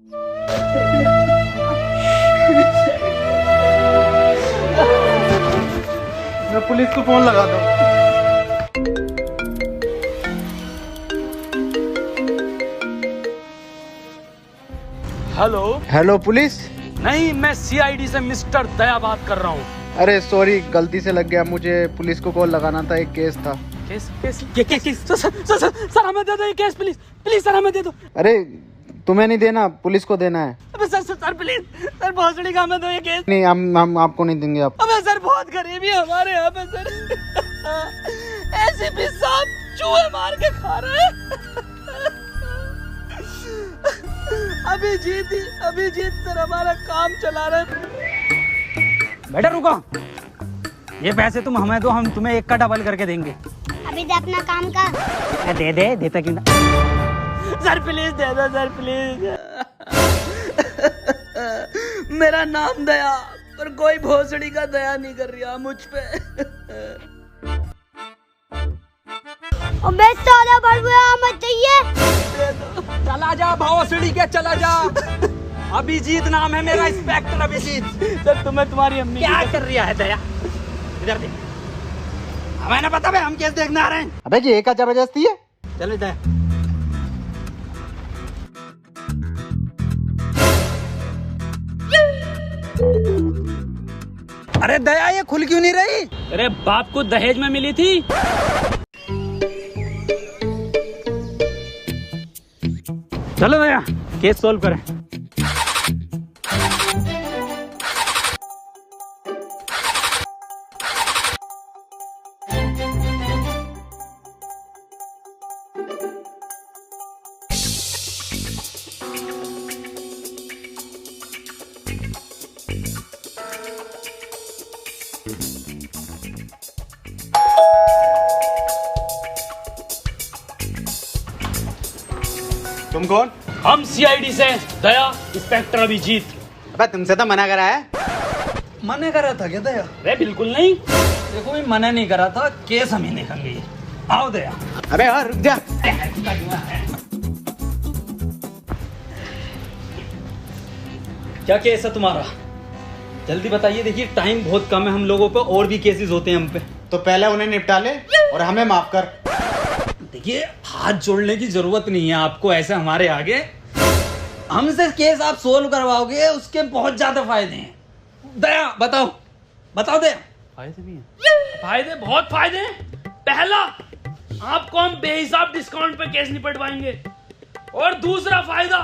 मैं पुलिस को फोन लगाता हूँ। हेलो। Hello police. नहीं, मैं सीआईडी से मिस्टर दया बात कर रहा हूँ। अरे सॉरी, गलती से लग गया, मुझे पुलिस को कॉल लगाना था, एक केस था। केस केस ये केस सर हमें दे दो ये केस, प्लीज प्लीज सर हमें दे दो। अरे तुम्हें नहीं देना, पुलिस को देना है। अबे सर प्लीज सर भोसड़ी का हमें दो ये केस। नहीं, हम आपको नहीं देंगे। आप अबे सर बहुत गरीबी है हमारे यहाँ पे सर। एसीपी साहब चूहे मार के खा रहे हैं। अभिजीत सर हमारा काम चला रहे। बेटा रुको, ये पैसे तुम हमें दो, हम तुम्हें एक का डबल करके देंगे। अभी दे अपना काम कर। दे देता क्यों ना। सर प्लीज दे दो सर प्लीज। मेरा नाम दया, पर कोई भोसड़ी का दया नहीं कर रहा मुझ पे। अबे साला बड़बुआ मत चाहिए। चला जा भोसड़ी के, चला जा। अभिजीत नाम है मेरा, इंस्पेक्टर अभिजीत। सर तुम्हें तुम्हारी अम्मी क्या कर रहा है दया? इधर देख, हमें ना पता भाई, हम केस देखने आ रहे हैं। अबे जी एक जबरदस्ती है। चलो दया। अरे दया ये खुल क्यों नहीं रही? अरे बाप को दहेज में मिली थी। चलो दया केस सोल्व करें। तुम कौन? हम सीआईडी से दया, इंस्पेक्टर अभिजीत। अबे तुमसे तो मना करा है। मना करा था क्या दया? अरे बिल्कुल नहीं, देखो मैं मना नहीं करा था, केस हम ही देखेंगे। आओ दया। अबे हाँ रुक जा। क्या केस है तुम्हारा? जल्दी बताइए, देखिए टाइम बहुत कम है हम लोगों पे, और भी केसेस होते हैं हम पे। तो पहले उन्हें निपटा ले और हमें माफ कर। देखिए हाथ जोड़ने की जरूरत नहीं है आपको, ऐसे हमारे आगे हमसे केस आप सोल्व करवाओगे, उसके बहुत ज्यादा फायदे हैं। दया बताओ, बताओ दया। फायदे भी हैं? फायदे, बहुत फायदे हैं। पहला, आपको हम बेहिसाब डिस्काउंट पे केस निपटवाएंगे। और दूसरा फायदा,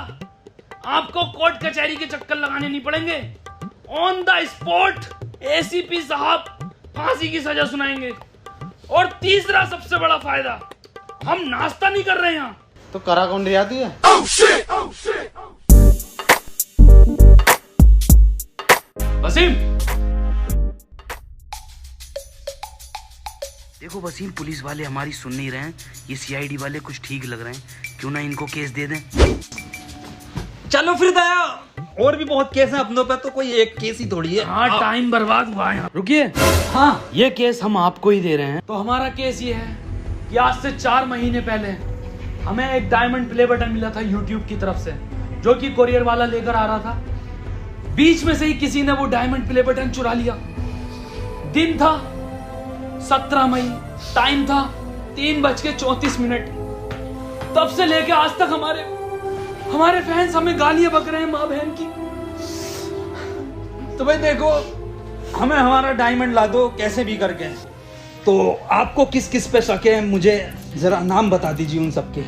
आपको कोर्ट कचहरी के चक्कर लगाने नहीं पड़ेंगे। ऑन द स्पॉट एसीपी साहब फांसी की सजा सुनाएंगे। और तीसरा सबसे बड़ा फायदा, हम नाश्ता नहीं कर रहे यहाँ। तो करा कौन रिया है? वसीम, देखो वसीम, पुलिस वाले हमारी सुन नहीं रहे हैं, ये सीआईडी वाले कुछ ठीक लग रहे हैं, क्यों ना इनको केस दे दें। चलो फिर दया, और भी बहुत केस हैं अपनों पे, तो कोई एक केस ही थोड़ी है। हाँ टाइम बर्बाद हुआ है। रुकिए, हाँ ये केस हम आपको ही दे रहे हैं। तो हमारा केस ये है कि आज से 4 महीने पहले हमें एक डायमंड प्ले बटन मिला था यूट्यूब की तरफ से, जो कि कोरियर वाला लेकर आ रहा था। बीच में से ही किसी ने वो डायमंड प्ले बटन चुरा लिया। दिन था 17 मई, टाइम था 3:34। तब से लेके आज तक हमारे फैंस हमें गालियां बक रहे हैं माँ बहन की। तो भाई देखो, हमें हमारा डायमंड ला दो कैसे भी करके। तो आपको किस किस पे शक है, मुझे जरा नाम बता दीजिए उन सबके।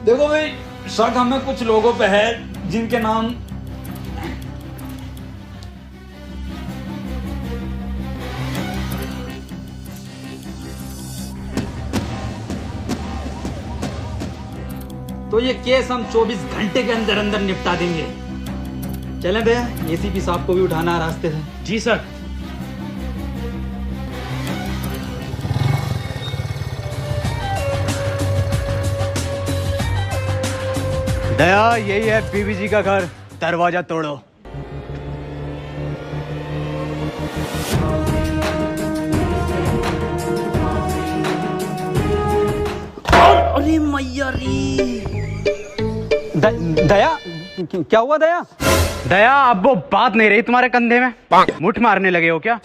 देखो भाई, शक हमें कुछ लोगों पे है जिनके नाम तो ये केस हम 24 घंटे के अंदर अंदर निपटा देंगे। चले भैया, एसीपी साहब को भी उठाना है रास्ते से। जी सर। दया, यही है बीबी जी का घर, दरवाजा तोड़ो। अरे मैया रे। दया क्या हुआ दया? दया अब वो बात नहीं रही तुम्हारे कंधे में, मुठ मारने लगे हो क्या?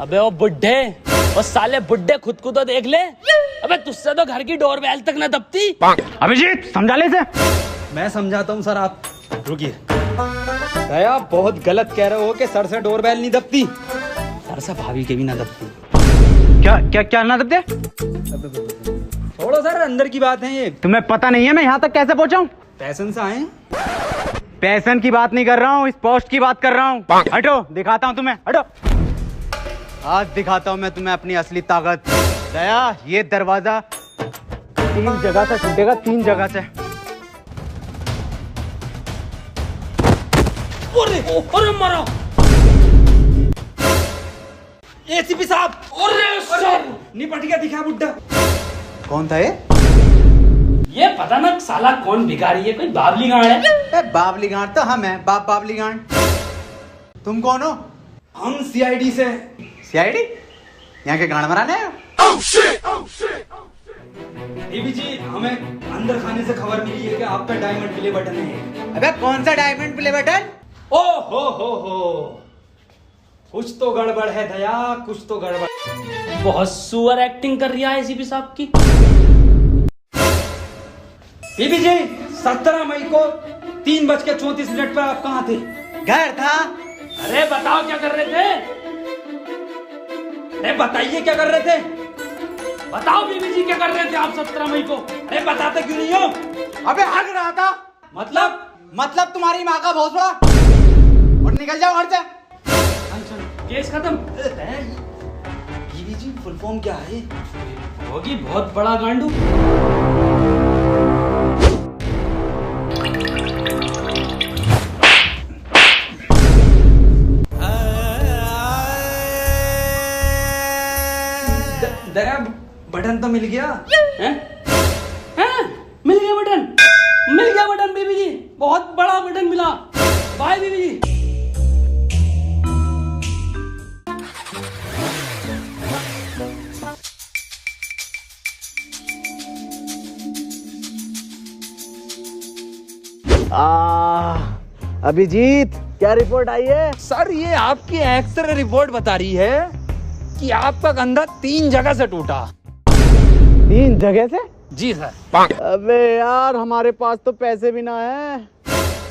अबे वो बुड्ढे, वो साले बुड्ढे खुद को तो देख ले। अबे तुझसे तो घर की डोरबेल तक न दबती। अभिजीत समझा ले इसे। मैं समझाता हूँ सर, आप रुकिए। दया बहुत गलत कह रहे हो कि सर से डोरबेल नहीं दबती, सर से भाभी के भी ना दबती। क्या क्या क्या ना दबते? छोड़ो सर, अंदर की बात है ये। तुम्हें पता नहीं है मैं यहाँ तक कैसे पहुँचा हूँ? पैशन से आए। पैसन की बात नहीं कर रहा हूँ, इस पोस्ट की बात कर रहा हूँ। हटो, दिखाता हूँ तुम्हें, हटो। आज दिखाता हूँ मैं तुम्हें अपनी असली ताकत। दया ये दरवाजा 3 जगह से टूटेगा, 3 जगह से। अरे मारा एसीपी साहब। अरे सर, निपट गया, दिखा बुड्ढा। कौन था ये? ये पता ना साला कौन भिखारी है, कोई बाबली गांड है। बाबली गांड तो हम हैं, बाबली गांड। तुम कौन हो? हम सीआईडी से। सीआईडी? यहाँ के गांड मराने आए? देवी जी, हमें अंदर खाने से खबर मिली है कि आप पे डायमंड प्ले बटन है। अबे कौन सा डायमंड प्ले बटन? ओ हो, कुछ तो गड़बड़ है दया, कुछ तो गड़बड़। बहुत सुअर एक्टिंग कर रहा है एसीपी साहब की। बीबी जी, 17 मई को 3:34 पर आप कहाँ थे? घर था। अरे बताओ क्या कर रहे थे? अरे बताइए क्या कर रहे थे? बताओ बीबी जी क्या कर रहे थे आप 17 मई को? अरे बताते क्यों नहीं हो? अबे हग रहा था। मतलब तुम्हारी माँ का बहुत बड़ा। और निकल जाओ घर से। केस खत्म। बीबी जी, फुल फॉर्म क्या है? होगी बहुत बड़ा गांडू। दया बटन तो मिल गया। हैं? हैं? मिल गया बटन बीबी जी, बहुत बड़ा बटन मिला। बाय बीबी जी। अभिजीत क्या रिपोर्ट आई है? सर ये आपकी एक्सरे रिपोर्ट बता रही है कि आपका कंधा 3 जगह से टूटा। 3 जगह से? जी सर। अबे यार हमारे पास तो पैसे भी ना है,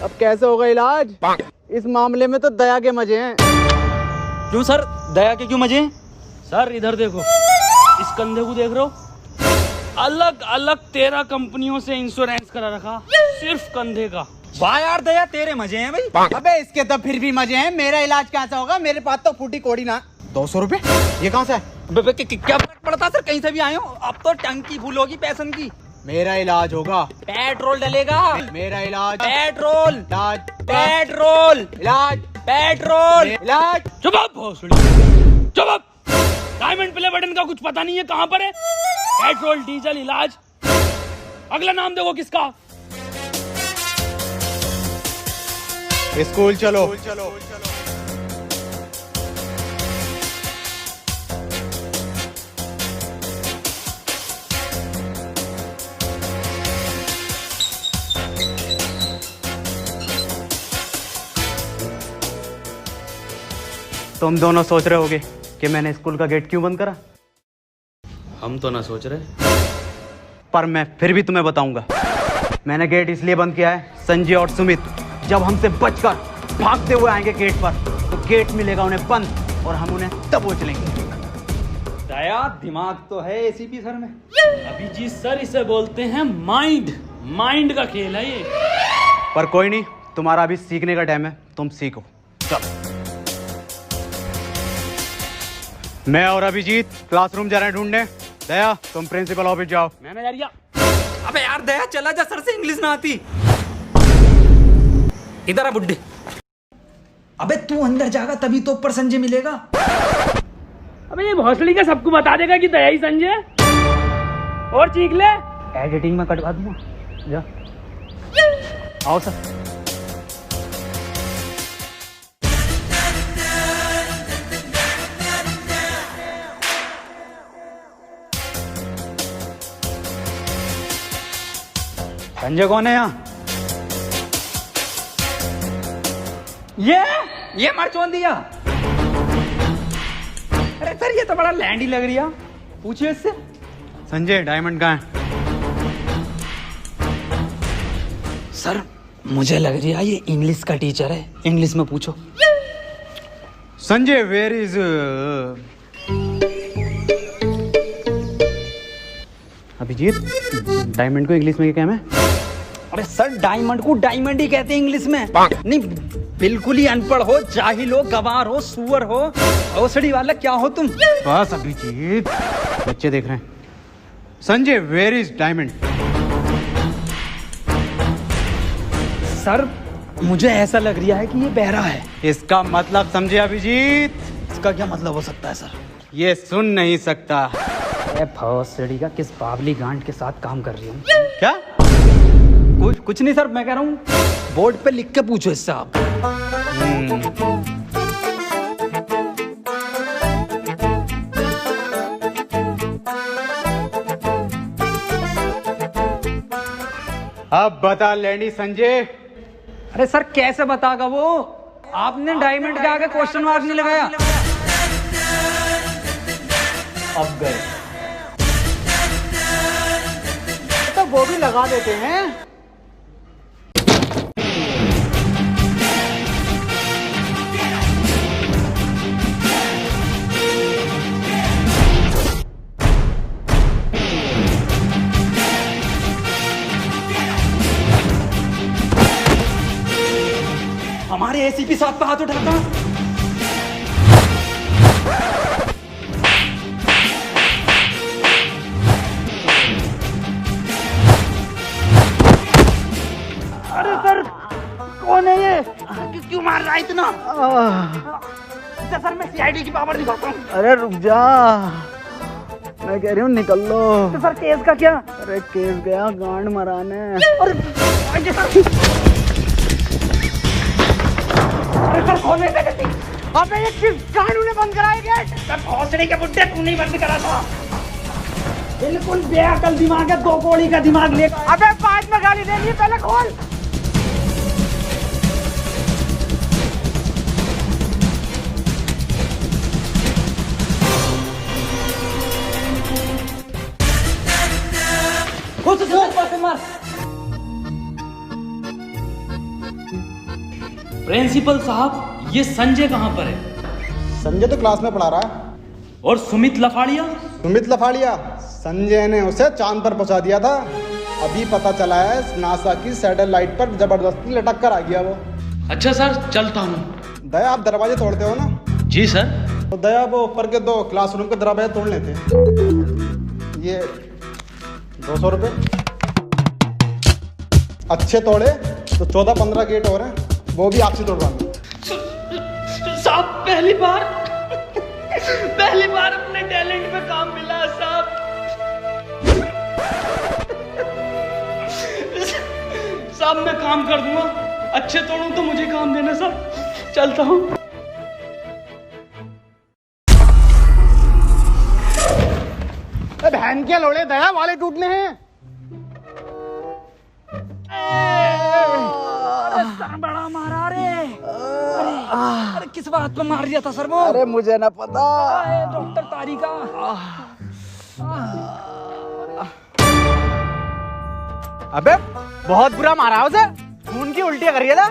अब कैसे होगा इलाज? इस मामले में तो दया के मजे हैं। क्यों सर, दया के क्यों मजे? सर इधर देखो, इस कंधे को देख रहे हो? अलग अलग 13 कंपनियों से इंश्योरेंस करा रखा, सिर्फ कंधे का। वाह यार दया, तेरे मजे हैं भाई। अबे इसके तो फिर भी मजे हैं, मेरा इलाज कैसा होगा? मेरे पास तो फूटी कोड़ी ना। 200 रुपए? ये कहाँ से है? क्या फर्क पड़ता सर, कहीं से भी आए हो। अब तो टंकी फुल होगी पैसन की। मेरा इलाज होगा। पेट्रोल डलेगा। मेरा इलाज। पेट्रोल इलाज। पेट्रोल इलाज। पेट्रोल इलाज। चुप आप भोसड़ी, चुप आप। डायमंड प्ले बटन का कुछ पता नहीं है कहाँ पर है? पेट्रोल डीजल इलाज, अगला नाम देखो किसका? स्कूल चलो। तुम दोनों सोच रहे होगे कि मैंने स्कूल का गेट क्यों बंद करा, हम तो ना सोच रहे, पर मैं फिर भी तुम्हें बताऊंगा। मैंने गेट इसलिए बंद किया है, संजय और सुमित जब हमसे बचकर भागते हुए आएंगे गेट पर, तो गेट मिलेगा उन्हें बंद और हम उन्हें दबोच लेंगे। दया दिमाग तो है एसीपी सर में। अभिजीत सर इसे बोलते हैं माइंड, माइंड का खेल है ये। पर कोई नहीं, तुम्हारा अभी सीखने का टाइम है, तुम सीखो। चलो मैं और अभिजीत क्लासरूम जा रहे हैं ढूंढने। दया तुम प्रिंसिपल ऑफिस जाओ। मैनेजरिया। अबे यार दया चला जा, सर से इंग्लिश ना आती। इधर आ बुड्ढे। अबे तू अंदर जाएगा तभी तो ऊपर संजय मिलेगा। अबे ये भोसड़ी का सबको बता देगा कि दया ही संजय, और चीख ले। एडिटिंग में कटवा दूंगा। जा आओ सर। संजय कौन है यहाँ? ये मरचोन दिया। अरे सर ये तो बड़ा लैंडी लग रही है, पूछिए इससे। संजय डायमंड कहाँ है? सर मुझे लग रही है ये इंग्लिश का टीचर है, इंग्लिश में पूछो। Sanjay where is Abhijit, diamond को इंग्लिश में क्या कहना है? अरे सर डायमंड को डायमंड ही कहते हैं इंग्लिश में। नहीं बिल्कुल ही अनपढ़ हो, जाहिल हो, गवार हो, सुअर हो, औसड़ी वाला क्या हो तुम? बस अभिजीत, बच्चे देख रहे हैं। Sanjay where is diamond? Sir मुझे ऐसा लग रहा है कि ये बहरा है। इसका मतलब समझे अभिजीत? इसका क्या मतलब हो सकता है सर? ये सुन नहीं सकता। अरे भौसड़ी का किस बावली गांड के साथ काम कर रही हूँ? क्या? कुछ नहीं सर, मैं कह रहा हूँ बोर्ड पे लिख के पूछो इससे आप। अब बता लैंडी संजय। अरे सर कैसे बतागा वो? आपने डायमंड के आगे क्वेश्चन मार्क नहीं लगाया। अब गए तो वो भी लगा देते हैं। हमारे एसीपी साहब पे हाथ उठाता। अरे सर कौन है ये? क्यों मार रहा है इतना? सर मैं सीआईडी की पावर दिखाता हूँ। अरे रुक जा, मैं कह रही हूँ निकल लो। तो सर केस का क्या? अरे केस गया गांड मराने। सर कौन है? अबे ये किस गांड ने बंद कराया गेट? सर भौसड़ी के बुड्ढे तू नहीं बंद करा था। बिल्कुल बेअकल दिमाग है, 2 कौड़ी का दिमाग ले। अबे बाद में गाली देनी, पहले खोल। मार। प्रिंसिपल साहब ये संजय कहाँ पर है? संजय तो क्लास में पढ़ा रहा है। और सुमित लफाड़िया? सुमित लफाड़िया, संजय ने उसे चांद पर पहुंचा दिया था। अभी पता चला है नासा की सैटेलाइट पर जबरदस्ती लटक कर आ गया वो। अच्छा सर चलता हूँ। दया आप दरवाजे तोड़ते हो ना? जी सर। तो दया वो ऊपर के 2 क्लासरूम के दरवाजे तोड़ लेते। ये 200 रुपये। अच्छे तोड़े तो 14-15 गेट और हैं, वो भी आपसे तोड़वाएंगे। साहब पहली बार अपने टैलेंट पे काम मिला साहब। साहब मैं काम कर दूंगा, अच्छे तोड़ूं तो मुझे काम देना साहब। चलता हूँ। बहन के लोड़े दया वाले टूटने हैं। बड़ा मारा रे। अरे किस बात पर मार दिया था सर वो? अरे मुझे ना पता। डॉक्टर तारिका। अबे बहुत बुरा मारा उसे, खून की उल्टियां कर रही था।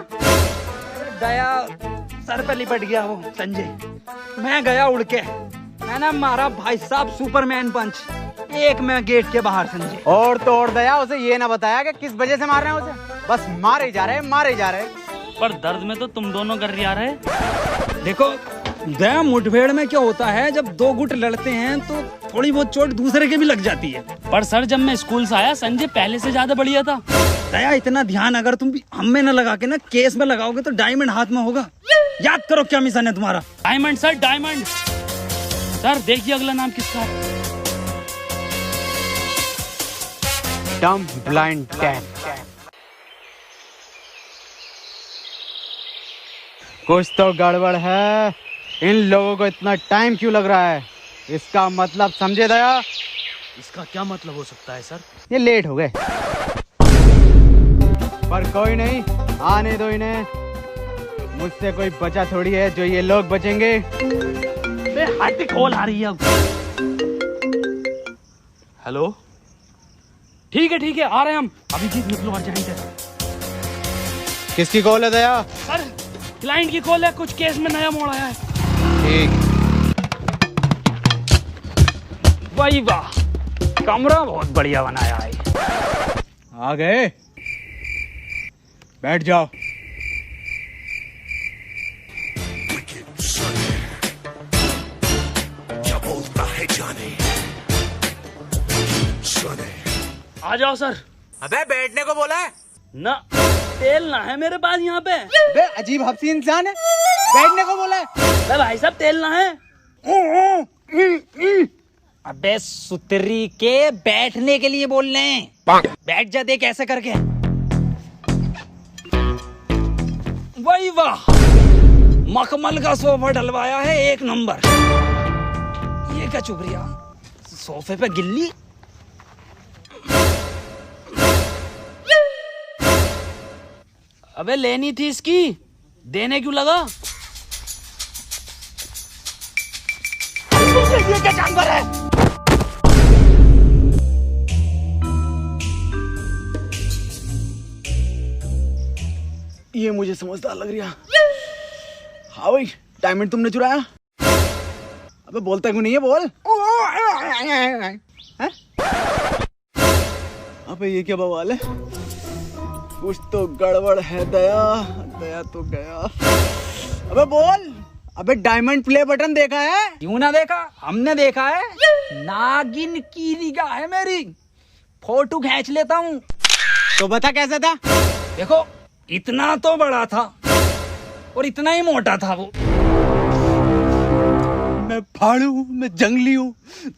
दया सर पे लिपट गया वो संजय। मैं गया उड़ के, मैंने मारा भाई साहब सुपरमैन पंच, एक मैं गेट के बाहर संजय। और तोड़ दया उसे ये ना बताया कि किस वजह से मार रहे हैं उसे, बस मारे जा रहे हैं, मारे जा रहे हैं। पर दर्द में तो तुम दोनों कर रहे। देखो दया मुठभेड़ में क्या होता है, जब 2 गुट लड़ते हैं तो थोड़ी बहुत चोट दूसरे के भी लग जाती है। पर सर जब मैं स्कूल से आया संजय पहले से ज्यादा बढ़िया था। दया इतना ध्यान अगर तुम हम में न लगा के ना केस में लगाओगे तो डायमंड हाथ में होगा। याद करो क्या मिशन है तुम्हारा। Diamond sir, diamond. सर देखिए अगला नाम किसका है। डम ब्लाइंड कैट। कुछ तो गड़बड़ है, इन लोगों को इतना टाइम क्यों लग रहा है? इसका मतलब समझे दया? इसका क्या मतलब हो सकता है सर? ये लेट हो गए, पर कोई नहीं, आने दो इन्हें। मुझसे कोई बचा थोड़ी है जो ये लोग बचेंगे। हार्दिक कॉल आ रही है अब। हेलो, ठीक है आ रहे हैं हम अभी। जीत निकलो और जाएंगे। किसकी कॉल है दया? सर क्लाइंट की कॉल है, कुछ केस में नया मोड़ आया है। ठीक। वाह वाह, कमरा बहुत बढ़िया बनाया है। आ गए, बैठ जाओ। आ जाओ सर। अबे बैठने को बोला है ना, तेल ना है मेरे पास यहाँ पे। बे अजीब हफ्सी इंसान है, बैठने को बोला है। अबे भाई साहब तेल ना है। अबे सुतरी के बैठने के लिए बोल रहे हैं। बैठ जा, देख ऐसे करके। वही वाह, मखमल का सोफा डलवाया है, एक नंबर। ये क्या चुभ रहा, सोफे पे गिल्ली। अबे लेनी थी इसकी, देने क्यों लगा? ये क्या जानवर है? ये मुझे समझदार लग रहा। हाँ भाई, डायमंड तुमने चुराया? अबे बोलता क्यों नहीं है, बोल। हैं? अबे ये क्या बवाल है? कुछ तो गड़बड़ है दया, दया तो गया। अबे बोल। अबे डायमंड प्ले बटन देखा है? क्यों ना देखा, हमने देखा है। नागिन की निगाह है मेरी, फोटो खींच लेता हूँ। तो बता कैसा था? देखो, इतना तो बड़ा था और इतना ही मोटा था वो। मैं फाड़ू हूँ, मैं जंगली हूँ,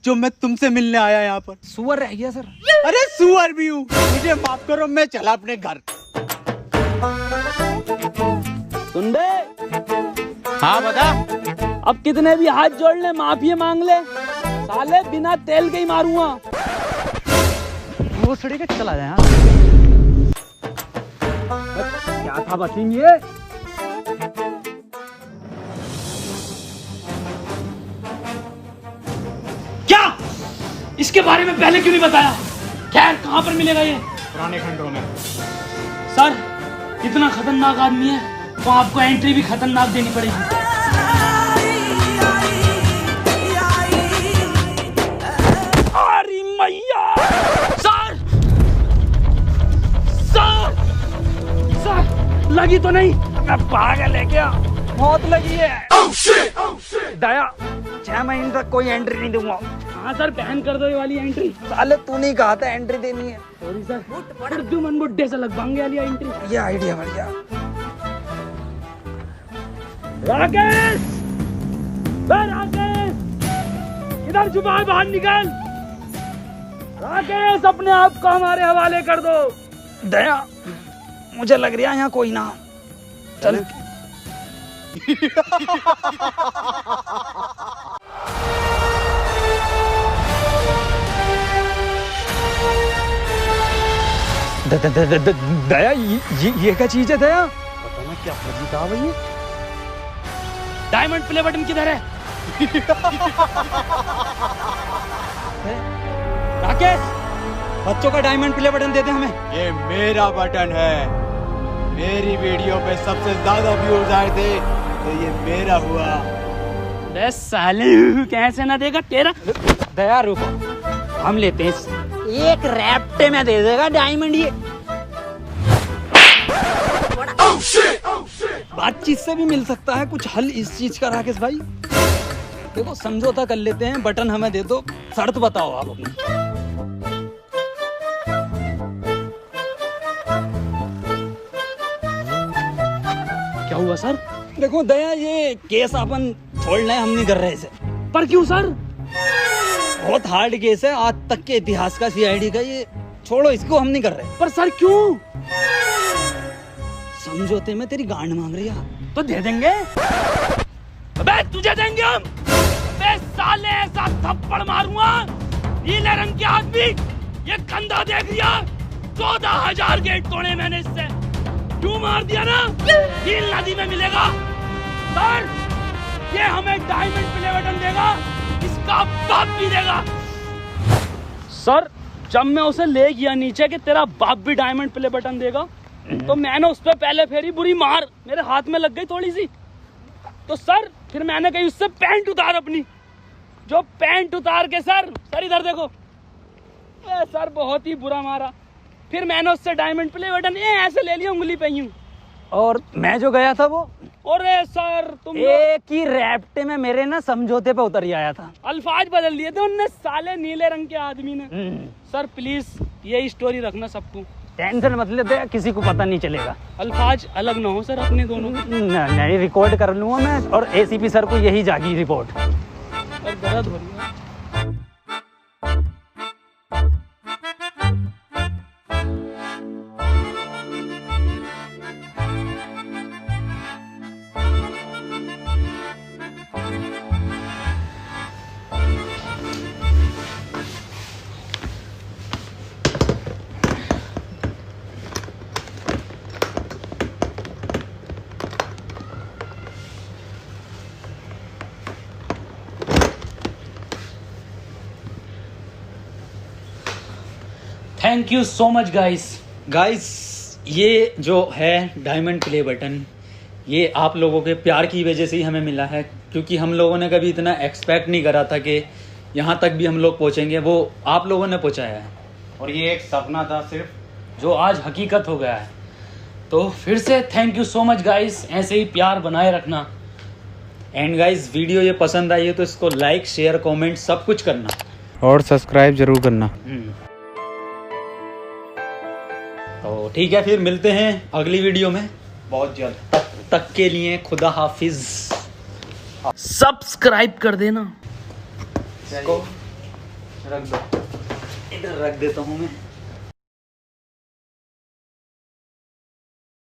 जो मैं तुमसे मिलने आया यहाँ पर। सुअर रह गया सर। अरे सुअर भी हूँ, मुझे माफ करो, मैं चला अपने घर। सुन बे, हाँ बता। अब कितने भी हाथ जोड़ ले, माफी मांग ले, साले बिना तेल के ही मारूंगा। वो सड़ी के चला जाए। क्या था बसीम ये? क्या इसके बारे में पहले क्यों नहीं बताया? खैर, कहां पर मिलेगा ये? पुराने खंडों में। सर इतना खतरनाक आदमी है तो आपको एंट्री भी खतरनाक देनी पड़ेगी। अरे मैया! सर सर सर, लगी तो नहीं? मैं पागल है क्या? बहुत लगी है। दया, 6 महीने तक कोई एंट्री नहीं दूंगा। हाँ सर, बैन कर दो ये वाली एंट्री। साले तू नहीं कहा था एंट्री देनी है। सॉरी सर, उर्दू मन बुड्ढे से लगवाएंगे वाली एंट्री। ये आइडिया बढ़िया। राकेश, राकेश, इधर छुपा, बाहर निकल। राकेश, अपने आप को हमारे हवाले कर दो। दया, मुझे लग रहा है यहाँ कोई ना। चल। दया, ये क्या चीज है दया? पता ना क्या फर्जी था भाई। डायमंड प्ले बटन किधर है? राकेश, बच्चों का डायमंड प्ले बटन दे दे हमें। ये मेरा बटन है। मेरी वीडियो पे सबसे ज्यादा व्यूज आए थे तो ये मेरा हुआ। बे साले, कैसे ना देगा तेरा? दया रुको, हम लेते हैं। एक रैप्टे में दे देगा डायमंड ये। बातचीत से भी मिल सकता है कुछ हल इस चीज का। राकेश भाई देखो, समझौता कर लेते हैं, बटन हमें दे दो, शर्त बताओ आप अपनी। क्या हुआ सर? देखो दया, ये केस अपन छोड़ना है, हम नहीं कर रहे इसे। पर क्यों सर? बहुत हार्ड केस है, आज तक के इतिहास का, सीआईडी का। ये छोड़ो, इसको हम नहीं कर रहे। पर सर क्यों? समझौते में तेरी गांड मांग रही है तो दे देंगे। अबे तुझे देंगे हम। अबे साले, ऐसा थप्पड़ मारूंगा, नीले रंग के आदमी, ये कंधा देख लिया। 14,000 गेट तोड़े मैंने इससे। क्यों मार दिया ना, हील नदी में मिलेगा। सर ये हमें डायमंड प्ले बटन देगा, इसका बाप भी देगा। सर जब मैं उसे ले गया नीचे कि तेरा बाप भी डायमंड प्ले बटन देगा, तो मैंने उस पर पहले फेरी बुरी मार मेरे हाथ में लग गई थोड़ी सी। तो सर फिर मैंने कही उससे पैंट उतार अपनी, जो पैंट उतार के सर इधर देखो, सर बहुत ही बुरा मारा। फिर मैंने उससे डायमंड प्ले बटन ऐसे ले लिया, उंगली पे यूं। और मैं जो गया था वो अरे सर तुम एक ही रैप्टे में मेरे ना समझौते पे उतर ही आया था। अल्फाज बदल दिए थे उनने, साले नीले रंग के आदमी ने। सर प्लीज यही स्टोरी रखना सबको, टेंशन मत लेते, किसी को पता नहीं चलेगा। अल्फाज अलग ना हो सर अपने दोनों। नहीं रिकॉर्ड कर लूंगा मैं, और एसीपी सर को यही जागी रिपोर्ट। और दर्द हो रही है। Thank you so much guys, ये जो है डायमंड प्ले बटन, ये आप लोगों के प्यार की वजह से ही हमें मिला है, क्योंकि हम लोगों ने कभी इतना एक्सपेक्ट नहीं करा था कि यहाँ तक भी हम लोग पहुँचेंगे। वो आप लोगों ने पहुँचाया है, और ये एक सपना था सिर्फ, जो आज हकीकत हो गया है। तो फिर से thank you so much guys, ऐसे ही प्यार बनाए रखना। एंड गाइस वीडियो ये पसंद आई है तो इसको लाइक शेयर कमेंट सब कुछ करना, और सब्सक्राइब जरूर करना। तो ठीक है, फिर मिलते हैं अगली वीडियो में बहुत जल्द। तब तक के लिए खुदा हाफिज। सब्सक्राइब कर देना। इसको रख दो, इधर रख देता हूँ मैं।